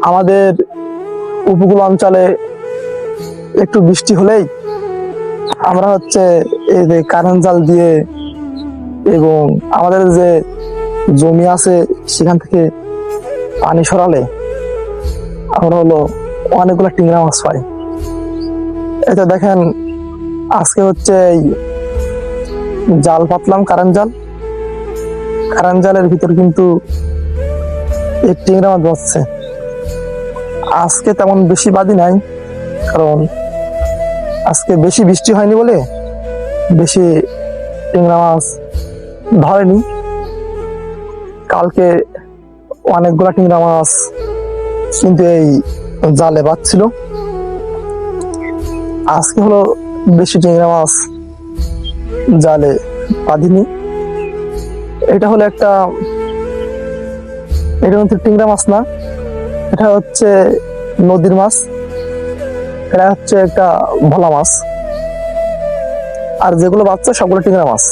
আমাদের উপকূল অঞ্চলে একটু বৃষ্টি হলেই আমরা এই যে কারেন্ট জাল দিয়ে এবং আমাদের যে জমি আছে সেখান থেকে পানি সরালে আমরা অনেকগুলো টিংরা মাছ পাই। এটা দেখেন, আজকে এই জাল পাতলাম, কারেন্ট জালের ভিতর কিন্তু এই টিংরা মাছ বাঁচছে। আজকে তেমন বেশি বাদি নাই, কারণ আজকে বেশি বৃষ্টি হয়নি বলে বেশি টিংরা মাছ ধরেনি। কালকে অনেকগুলা টিংরা মাছ কিন্তু এই জালে বাঁধছিল। আজকে বেশি টিংরা মাছ জালে বাঁধিনি। এটা একটা, এটা কিন্তু টিংরা মাছ না, এটা নদীর মাছ। এটা একটা ভোলা মাছ, আর যেগুলো বাচ্চা সবগুলো টিংরা মাছ।